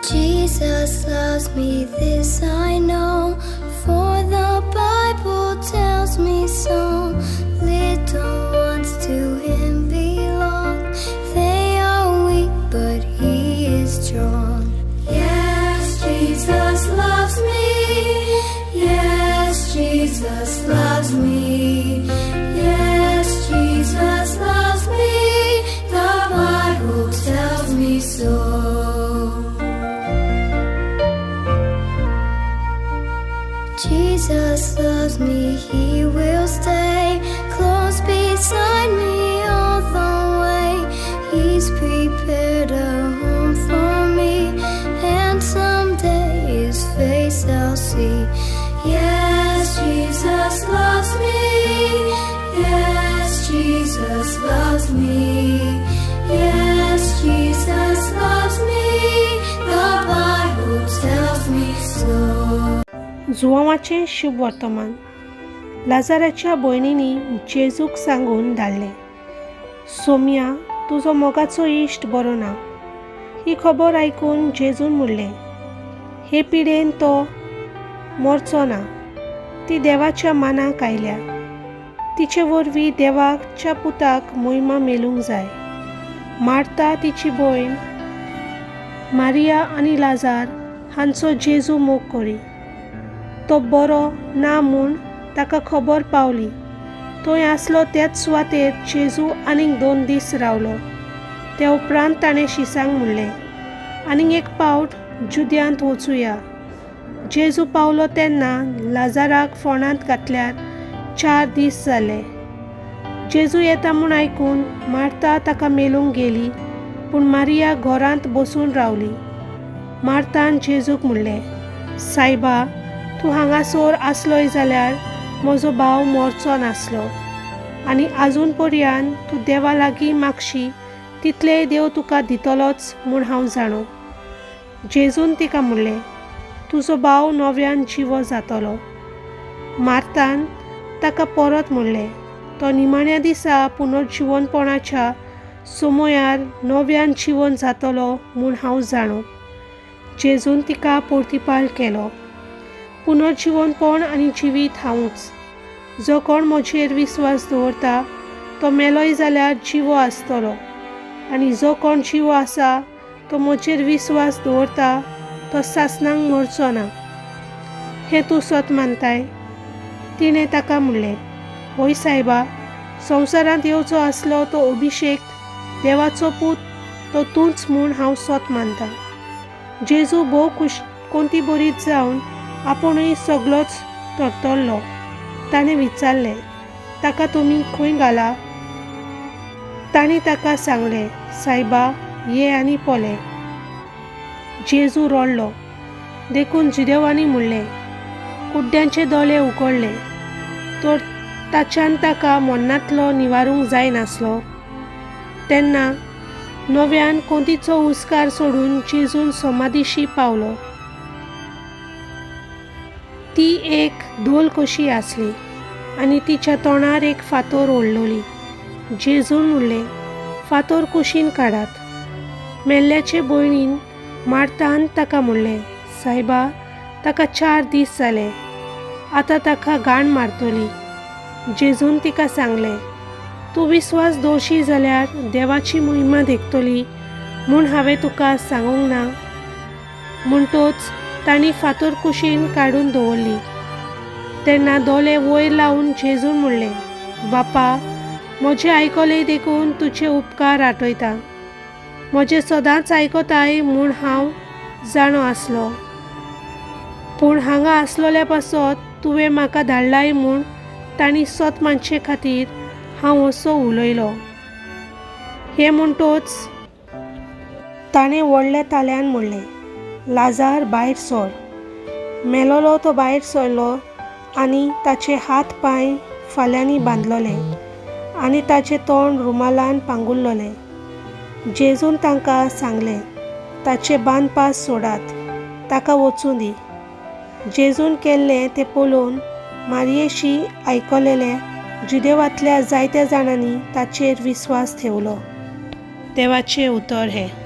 Jesus loves me, this I know, for the Bible tells me so. Little ones to him belong, they are weak but he is strong. Yes, Jesus loves me, yes, Jesus loves me, yes, Jesus loves me, the Bible tells me so. Jesus loves me, he will stay close beside me all the way. He's prepared a home for me, and someday his face I'll see. Yes, Jesus loves me, yes, Jesus loves me, yes, Jesus loves me, the Bible tells me so. जुवामाचे शुभ वर्तमान. लाजाराच्या भयणींनी जेजूक सांगून धाडले, सोम्या, तुजो मोगाचो इश्ट बरो ना. ही खबर आयकून जेजून म्हणलें, हे पिडेन तो मरचो ना. ती देवाच्या मानाक आयल्या. तिचे वरवीं देवाच्या पुताक महिमा मेलूंक जाय. मार्ता तिची भयण मारिया आनी लाजार हांचो जेजू मोग करी. तो बरो ना म्हूण ताका खबर पावली. थंय आसलो त्याच सुवातेर जेजू आनीक 2 दीस रावलो. ते उपरांत ताणें शिसांक म्हणलें, आनीक एक पावट जुद्यांत वचुया. जेजू पावलो तेन्ना लाजाराक फोंडांत घातल्यार 4 दीस जाले. जेजू येता म्हूण आयकून मार्ता ताका मेलूंक गेली, पूण मारिया घरांत बसून रावली. मार्तान जेजूक म्हणलें, सायबा, तूं हांगासर आसलोय जाल्यार म्हजो भाव मरचो नासलो, आनी आजून पर्यंत तूं देवा लागीं मागशी तितलेय देव तुका दितलोच म्हूण हांव जाणो. जेजून तिका म्हणलें, तुजो भाव नव्यान जिवो जातलो. मार्तान ताका परत म्हणलें, तो निमाण्या दिसा पुनर्जिवनपणाच्या समयार नव्यान जिवन जातलो म्हूण हांव जाणो. जेजून तिका परतिपाल केलो, पुनर्जिवनपण आनी जिवीत हांवूच. जो कोण म्हजेर विस्वास दवरता तो मेलोय जाल्यार जिवो आसतलो, आनी जो कोण जिवो आसा तो म्हजेर विस्वास दवरता तो सासणांक मरचो ना. हें तूं सत मानताय? तिणें ताका म्हणलें, होय सायबा, संवसारांत येवचो आसलो तो अभिशेक देवाचो पूत तो तूंच म्हूण हांव सत मानतां. जेजू भोव कोंती बरीच जावन आपुणूय सगळोच तरतरलो. ताणें विचारलें, ताका तुमी खंय घाला? ताणें ताका सांगलें, सायबा, ये आनी पळय. जेजू रडलो. देखून जुदेवांनी म्हणलें, कुड्ड्यांचे दोळे उगडले. तर ताच्यान ताका मरणांतलो निवारूंक जायनासलो. तेन्ना नव्यान कोंतीचो उस्कार सोडून जेजून समाधीशी पावलो. ती एक धोल कशी आसली, आनी तिच्या तोंडार एक फातर ओडलोली. जेजून म्हणलें, फातर कुशीन काडात. मेल्ल्याचे भयणीन मार्तान ताका म्हणलें, सायबा, ताका 4 दीस जाले, आतां ताका घाण मारतली. जेजून तिका सांगलें, तूं विस्वास दवरशी जाल्यार देवाची महिमा देखतली म्हूण हांवें तुका सांगूंक ना. म्हणटच तांणी फातर कुशीन काडून दवरली. तेन्ना दोळे वयर लावन जेजून म्हणलें, बापा, म्हजें आयकलें देखून तुजे उपकार आठयता. म्हजें सदांच आयकताय म्हूण हांव जाणो आसलो, पूण हांगा आसलोल्या पासत तुवें म्हाका धाडलाय म्हूण तांणी सत मानचे खातीर हांव असो उलयलो. हें म्हणटच ताणें व्हडल्या ताल्यान म्हणलें, लाजार भायर सर. मेलोलो तो भायर सरलो, आनी ताचे हात पांय फाल्यांनी बांदलोले, आनी ताचें तोंड रुमालान पांगुल्लोलें. जेजून तांकां सांगलें, ताचे बांदपास सोडात, ताका वचूं दी. जेजून केल्लें तें पळोवन मारयेशी आयकलेले जुदेवांतल्या जायत्या जाणांनी ताचेर विस्वास ठेवलो. देवाचें उतर हें.